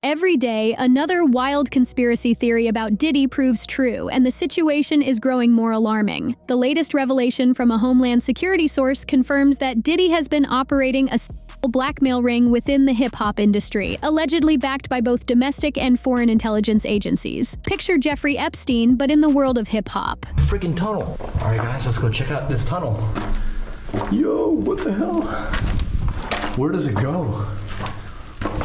Every day, another wild conspiracy theory about Diddy proves true, and the situation is growing more alarming. The latest revelation from a Homeland security source confirms that Diddy has been operating a blackmail ring within the hip-hop industry, allegedly backed by both domestic and foreign intelligence agencies. Picture Jeffrey Epstein, but in the world of hip-hop. Freaking tunnel. All right, guys, let's go check out this tunnel. Yo, what the hell? Where does it go?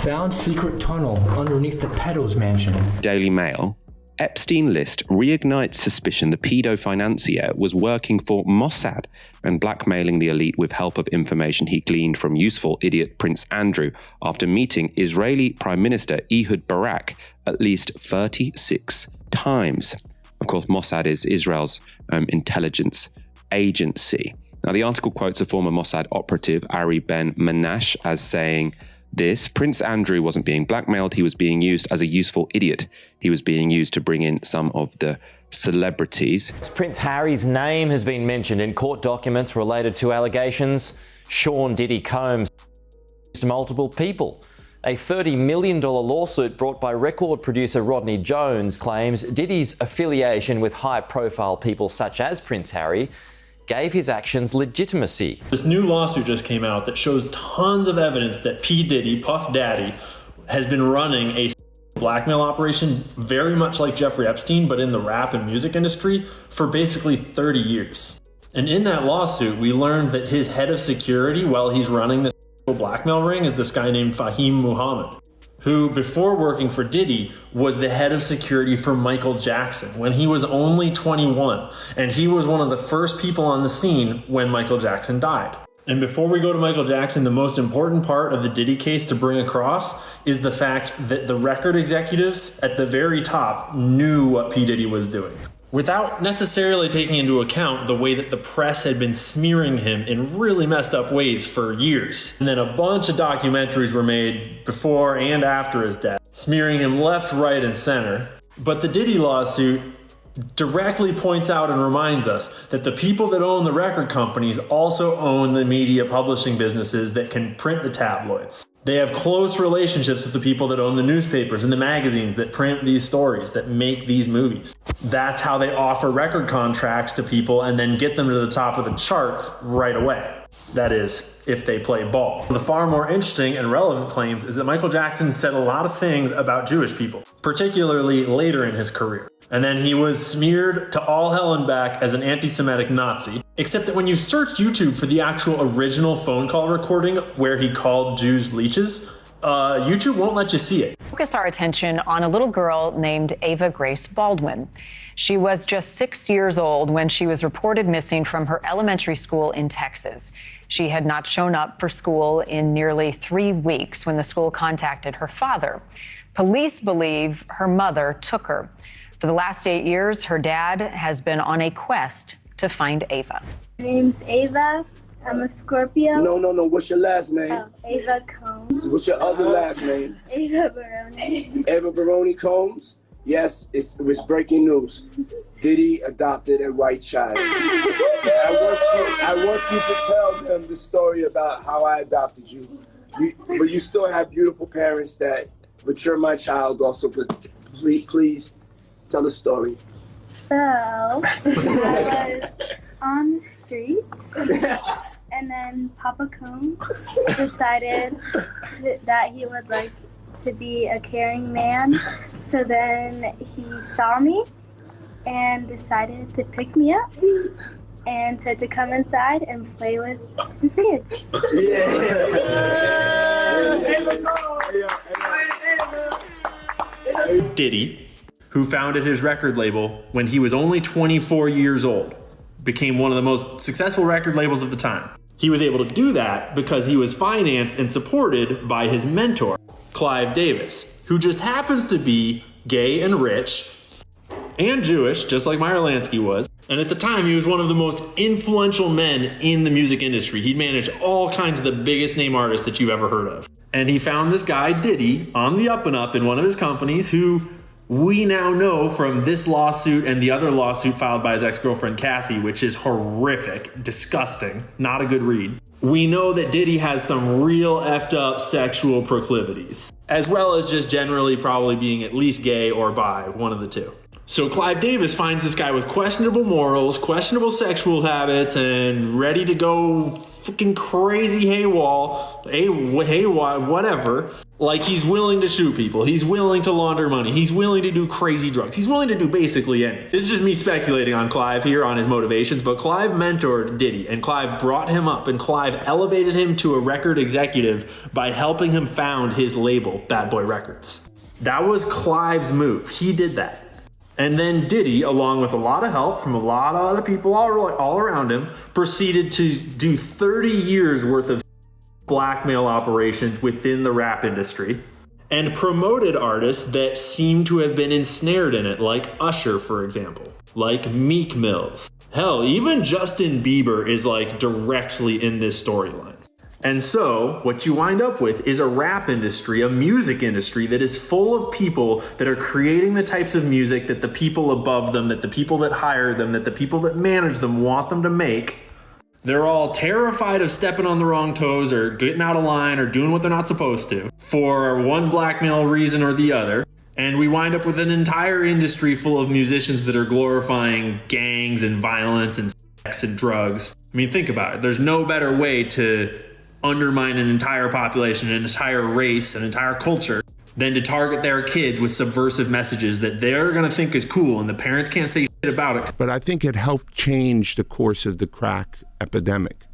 Found secret tunnel underneath the pedo's mansion. Daily Mail. Epstein list reignites suspicion the pedo financier was working for Mossad and blackmailing the elite with help of information he gleaned from useful idiot Prince Andrew after meeting Israeli Prime Minister Ehud Barak at least 36 times. Of course, Mossad is Israel's intelligence agency. Now, the article quotes a former Mossad operative, Ari Ben Menash, as saying, this, Prince Andrew wasn't being blackmailed, he was being used as a useful idiot. He was being used to bring in some of the celebrities. Prince Harry's name has been mentioned in court documents related to allegations Sean Diddy Combs to multiple people. A $30 million lawsuit brought by record producer Rodney Jones claims Diddy's affiliation with high-profile people such as Prince Harry gave his actions legitimacy. This new lawsuit just came out that shows tons of evidence that P. Diddy, Puff Daddy, has been running a blackmail operation very much like Jeffrey Epstein, but in the rap and music industry for basically 30 years. And in that lawsuit, we learned that his head of security while he's running the blackmail ring is this guy named Fahim Muhammad, who before working for Diddy was the head of security for Michael Jackson when he was only 21. And he was one of the first people on the scene when Michael Jackson died. And before we go to Michael Jackson, the most important part of the Diddy case to bring across is the fact that the record executives at the very top knew what P. Diddy was doing, without necessarily taking into account the way that the press had been smearing him in really messed up ways for years. And then a bunch of documentaries were made before and after his death, smearing him left, right, and center. But the Diddy lawsuit directly points out and reminds us that the people that own the record companies also own the media publishing businesses that can print the tabloids. They have close relationships with the people that own the newspapers and the magazines that print these stories, that make these movies. That's how they offer record contracts to people and then get them to the top of the charts right away. That is, if they play ball. The far more interesting and relevant claims is that Michael Jackson said a lot of things about Jewish people, particularly later in his career. And then he was smeared to all hell and back as an anti-Semitic Nazi. Except that when you search YouTube for the actual original phone call recording where he called Jews leeches, YouTube won't let you see it. Focus our attention on a little girl named Ava Grace Baldwin. She was just 6 years old when she was reported missing from her elementary school in Texas. She had not shown up for school in nearly 3 weeks when the school contacted her father. Police believe her mother took her. For the last 8 years, her dad has been on a quest to find Ava. My name's Ava. I'm a Scorpio. No. What's your last name? Oh, Ava Combs. What's your other last name? Ava Baroni. Ava Baroni Combs? Yes, it was breaking news. Diddy adopted a white child. I want you to tell them the story about how I adopted you. But you still have beautiful parents but you're my child also. But please tell the story. So, I was on the streets, and then Papa Combs decided that he would like to be a caring man. So then he saw me and decided to pick me up and said to come inside and play with his kids. Diddy, who founded his record label when he was only 24 years old, became one of the most successful record labels of the time. He was able to do that because he was financed and supported by his mentor, Clive Davis, who just happens to be gay and rich and Jewish, just like Meyer Lansky was. And at the time, he was one of the most influential men in the music industry. He'd managed all kinds of the biggest name artists that you've ever heard of. And he found this guy, Diddy, on the up and up in one of his companies who we now know from this lawsuit and the other lawsuit filed by his ex-girlfriend Cassie, which is horrific, disgusting, not a good read. we know that Diddy has some real effed up sexual proclivities, as well as just generally probably being at least gay or bi, one of the two. So Clive Davis finds this guy with questionable morals, questionable sexual habits, and ready to go fucking crazy whatever. Like, he's willing to shoot people. He's willing to launder money. He's willing to do crazy drugs. He's willing to do basically anything. This is just me speculating on Clive here, on his motivations, but Clive mentored Diddy, and Clive brought him up, and Clive elevated him to a record executive by helping him found his label, Bad Boy Records. That was Clive's move. He did that. And then Diddy, along with a lot of help from a lot of other people all around him, proceeded to do 30 years worth of blackmail operations within the rap industry and promoted artists that seem to have been ensnared in it, like Usher, for example, like Meek Mills. Hell, even Justin Bieber is like directly in this storyline. And so what you wind up with is a rap industry, a music industry that is full of people that are creating the types of music that the people above them, that the people that hire them, that the people that manage them want them to make. They're all terrified of stepping on the wrong toes or getting out of line or doing what they're not supposed to for one blackmail reason or the other. And we wind up with an entire industry full of musicians that are glorifying gangs and violence and sex and drugs. I mean, think about it. There's no better way to undermine an entire population, an entire race, an entire culture, than to target their kids with subversive messages that they're going to think is cool and the parents can't say shit about it. But I think it helped change the course of the crack epidemic.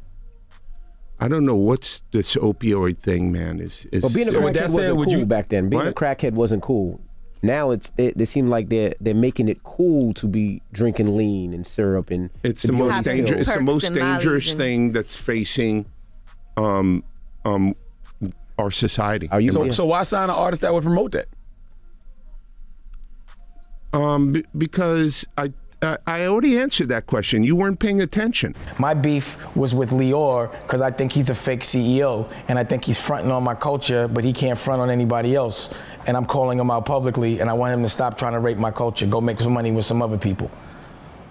I don't know what's this opioid thing, man. But being a crackhead wasn't cool back then. Being a crackhead wasn't cool. Now they seem like they're making it cool to be drinking lean and syrup and it's the most dangerous. It's the most dangerous thing that's facing our society. So why sign an artist that would promote that? Because I already answered that question. You weren't paying attention. My beef was with Lior because I think he's a fake CEO and I think he's fronting on my culture, but he can't front on anybody else. And I'm calling him out publicly, and I want him to stop trying to rape my culture. Go make some money with some other people.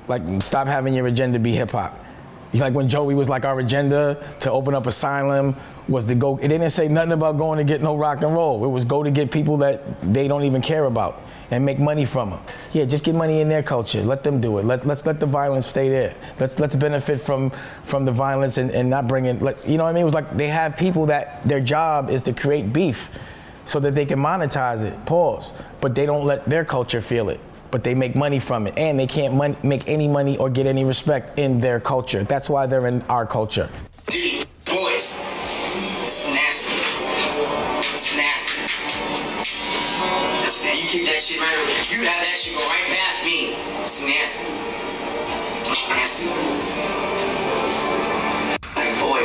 Like, stop having your agenda be hip hop. Like when Joey was like, our agenda to open up Asylum was to go, it didn't say nothing about going to get no rock and roll. It was go to get people that they don't even care about and make money from them. Yeah, just get money in their culture. Let them do it. Let's let the violence stay there. Let's benefit from the violence and not bring in, you know what I mean? It was like they have people that their job is to create beef so that they can monetize it, but they don't let their culture feel it. But they make money from it, and they can't make any money or get any respect in their culture. That's why they're in our culture. Diddy, boys, it's nasty. It's nasty. You keep that shit right over. You have that shit go right past me. It's nasty. It's nasty. Like, boy.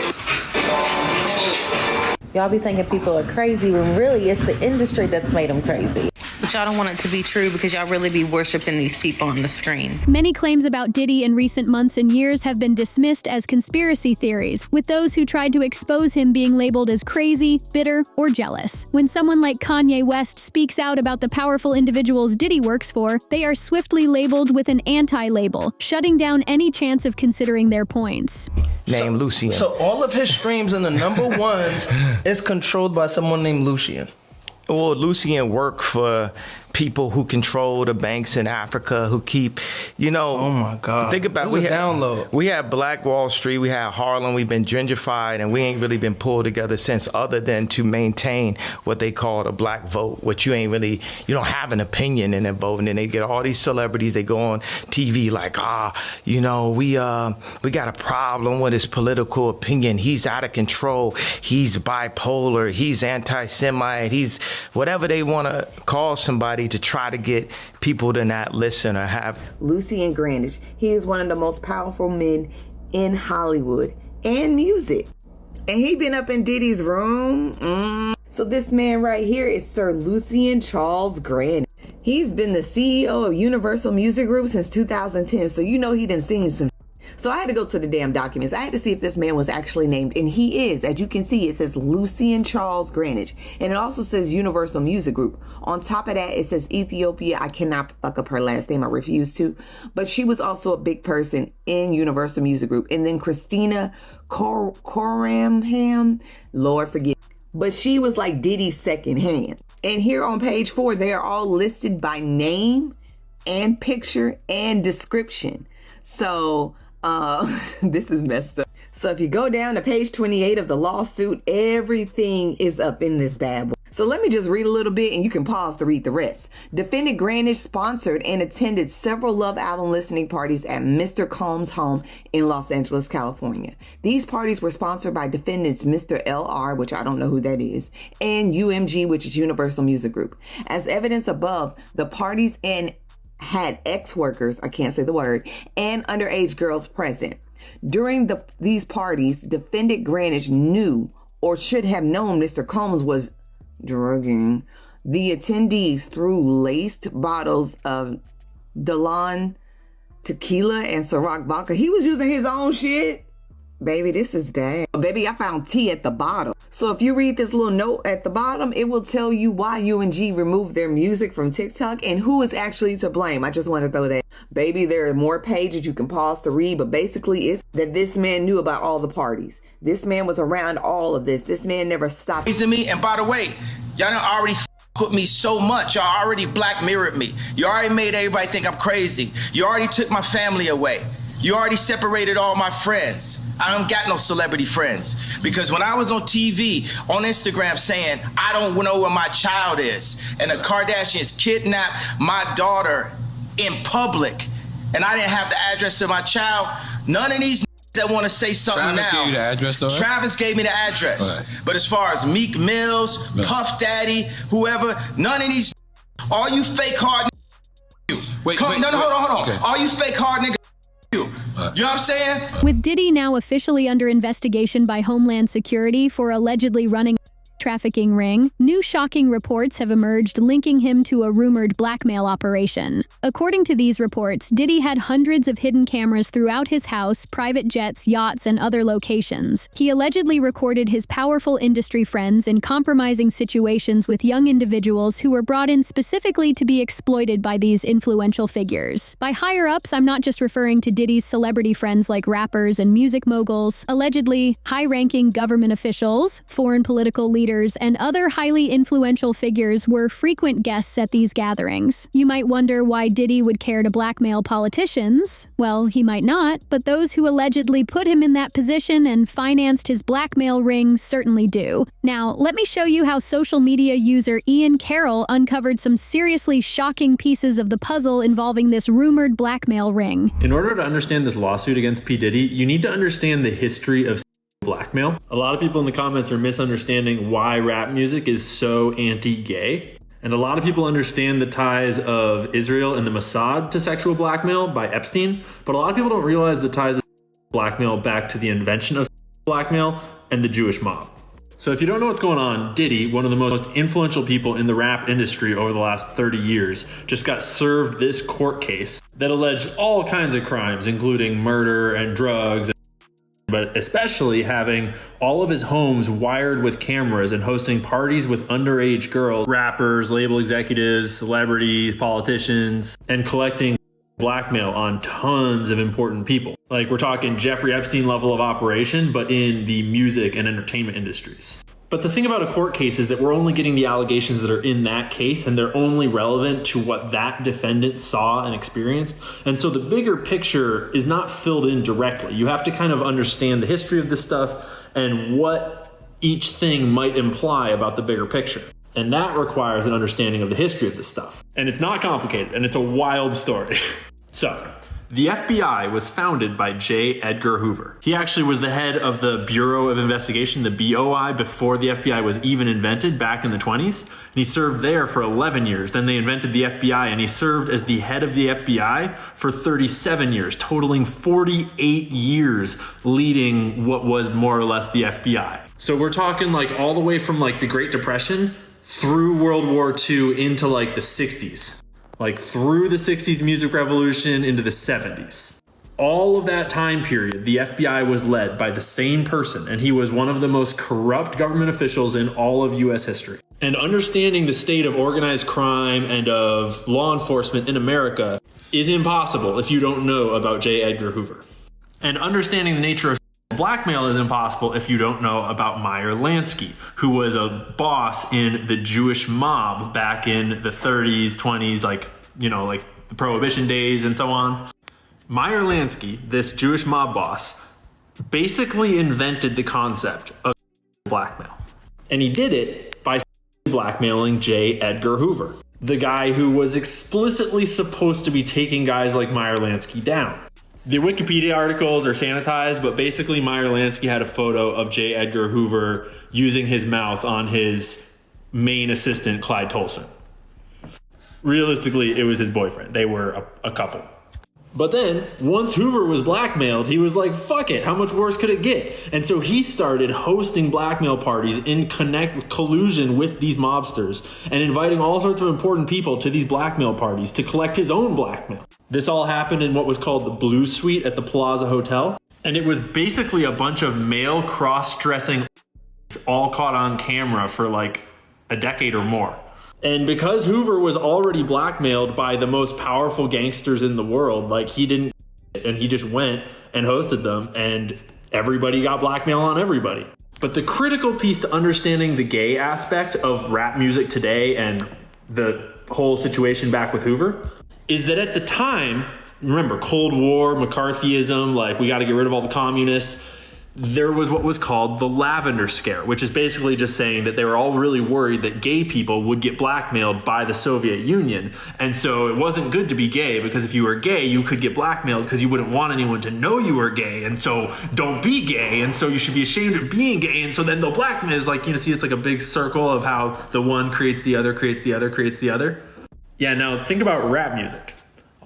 Y'all be thinking people are crazy when really it's the industry that's made them crazy. But y'all don't want it to be true because y'all really be worshiping these people on the screen. Many claims about Diddy in recent months and years have been dismissed as conspiracy theories, with those who tried to expose him being labeled as crazy, bitter, or jealous. When someone like Kanye West speaks out about the powerful individuals Diddy works for, they are swiftly labeled with an anti-label, shutting down any chance of considering their points. Named Lucien. So all of his streams in the number ones is controlled by someone named Lucien. Well, Lucien worked for people who control the banks in Africa, who keep, oh my God. Think about we had Black Wall Street, we had Harlem, we've been gentrified, and we ain't really been pulled together since, other than to maintain what they call the black vote, which you don't have an opinion in that vote. And then they get all these celebrities, they go on TV like, we got a problem with his political opinion. He's out of control. He's bipolar. He's anti-Semite. He's whatever they want to call somebody to try to get people to not listen or have. Lucien Grandage, he is one of the most powerful men in Hollywood and music. And he been up in Diddy's room. So this man right here is Sir Lucien Charles Grandage. He's been the CEO of Universal Music Group since 2010, so he done seen some. So I had to go to the damn documents. I had to see if this man was actually named. And he is. As you can see, it says Lucian Charles Greenwich. And it also says Universal Music Group. On top of that, it says Ethiopia. I cannot fuck up her last name. I refuse to. But she was also a big person in Universal Music Group. And then Christina Coramham, Lord forgive. But she was like Diddy's second hand. And here on page 4, they are all listed by name and picture and description. So this is messed up. So if you go down to page 28 of the lawsuit, everything is up in this bad boy. So let me just read a little bit and you can pause to read the rest. Defendant Greenwich sponsored and attended several Love album listening parties at Mr. Combs' home in Los Angeles, California. These parties were sponsored by defendants Mr. LR, which I don't know who that is, and UMG, which is Universal Music Group. As evidence above, the parties had ex-workers, I can't say the word, and underage girls present. During these parties, defendant Greenwich knew or should have known Mr. Combs was drugging the attendees through laced bottles of Dalan tequila and Ciroc vodka. He was using his own shit. Baby, this is bad. Baby, I found tea at the bottom. So if you read this little note at the bottom, it will tell you why UNG removed their music from TikTok and who is actually to blame. I just want to throw that. Baby, there are more pages you can pause to read, but basically it's that this man knew about all the parties. This man was around all of this. This man never stopped. Me, and by the way, y'all done already with me so much. Y'all already black mirrored me. You already made everybody think I'm crazy. You already took my family away. You already separated all my friends. I don't got no celebrity friends. Because when I was on TV, on Instagram saying, I don't know where my child is, and the Kardashians kidnapped my daughter in public, and I didn't have the address of my child, none of these that want to say something Travis now. Gave you the address, though, right? Travis gave me the address. Right. But as far as Meek Mills, Puff Daddy, whoever, none of these, all you fake hard Wait, hold on. Okay. All you fake hard niggas, you know what I'm saying? With Diddy now officially under investigation by Homeland Security for allegedly running trafficking ring, new shocking reports have emerged linking him to a rumored blackmail operation. According to these reports, Diddy had hundreds of hidden cameras throughout his house, private jets, yachts, and other locations. He allegedly recorded his powerful industry friends in compromising situations with young individuals who were brought in specifically to be exploited by these influential figures. By higher-ups, I'm not just referring to Diddy's celebrity friends like rappers and music moguls. Allegedly, high-ranking government officials, foreign political leaders, and other highly influential figures were frequent guests at these gatherings. You might wonder why Diddy would care to blackmail politicians. Well, he might not, but those who allegedly put him in that position and financed his blackmail ring certainly do. Now, let me show you how social media user Ian Carroll uncovered some seriously shocking pieces of the puzzle involving this rumored blackmail ring. In order to understand this lawsuit against P. Diddy, you need to understand the history of blackmail. A lot of people in the comments are misunderstanding why rap music is so anti-gay. And a lot of people understand the ties of Israel and the Mossad to sexual blackmail by Epstein, but a lot of people don't realize the ties of blackmail back to the invention of blackmail and the Jewish mob. So if you don't know what's going on, Diddy, one of the most influential people in the rap industry over the last 30 years, just got served this court case that alleged all kinds of crimes, including murder and drugs, but especially having all of his homes wired with cameras and hosting parties with underage girls, rappers, label executives, celebrities, politicians, and collecting blackmail on tons of important people. Like, we're talking Jeffrey Epstein level of operation, but in the music and entertainment industries. But the thing about a court case is that we're only getting the allegations that are in that case, and they're only relevant to what that defendant saw and experienced. And so the bigger picture is not filled in directly. You have to kind of understand the history of this stuff and what each thing might imply about the bigger picture. And that requires an understanding of the history of this stuff. And it's not complicated, and it's a wild story. So, the FBI was founded by J. Edgar Hoover. He actually was the head of the Bureau of Investigation, the BOI, before the FBI was even invented back in the 20s. And he served there for 11 years. Then they invented the FBI, and he served as the head of the FBI for 37 years, totaling 48 years leading what was more or less the FBI. So we're talking like all the way from like the Great Depression through World War II into like the 60s. Like through the 60s music revolution into the 70s. All of that time period, the FBI was led by the same person, and he was one of the most corrupt government officials in all of U.S. history. And understanding the state of organized crime and of law enforcement in America is impossible if you don't know about J. Edgar Hoover. And understanding the nature of blackmail is impossible if you don't know about Meyer Lansky, who was a boss in the Jewish mob back in the 30s, 20s, like the Prohibition days and so on. Meyer Lansky, this Jewish mob boss, basically invented the concept of blackmail. And he did it by blackmailing J. Edgar Hoover, the guy who was explicitly supposed to be taking guys like Meyer Lansky down. The Wikipedia articles are sanitized, but basically Meyer Lansky had a photo of J. Edgar Hoover using his mouth on his main assistant, Clyde Tolson. Realistically, it was his boyfriend. They were a couple. But then, once Hoover was blackmailed, he was like, fuck it, how much worse could it get? And so he started hosting blackmail parties in collusion with these mobsters and inviting all sorts of important people to these blackmail parties to collect his own blackmail. This all happened in what was called the Blue Suite at the Plaza Hotel. And it was basically a bunch of male cross-dressing all caught on camera for like a decade or more. And because Hoover was already blackmailed by the most powerful gangsters in the world, like he didn't, and he just went and hosted them, and everybody got blackmail on everybody. But the critical piece to understanding the gay aspect of rap music today and the whole situation back with Hoover is that at the time, remember, Cold War, McCarthyism, like we got to get rid of all the communists. There was what was called the Lavender Scare, which is basically just saying that they were all really worried that gay people would get blackmailed by the Soviet Union. And so it wasn't good to be gay, because if you were gay, you could get blackmailed because you wouldn't want anyone to know you were gay. And so don't be gay. And so you should be ashamed of being gay. And so then they'll blackmail. It's like, see, it's like a big circle of how the one creates the other, creates the other, creates the other. Yeah, now think about rap music.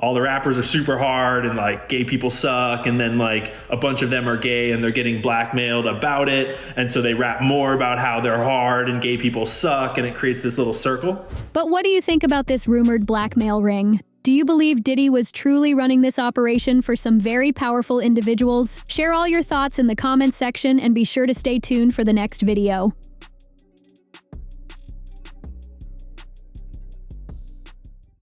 All the rappers are super hard and like gay people suck, and then like a bunch of them are gay and they're getting blackmailed about it, and so they rap more about how they're hard and gay people suck, and it creates this little circle. But what do you think about this rumored blackmail ring? Do you believe Diddy was truly running this operation for some very powerful individuals? Share all your thoughts in the comments section and be sure to stay tuned for the next video.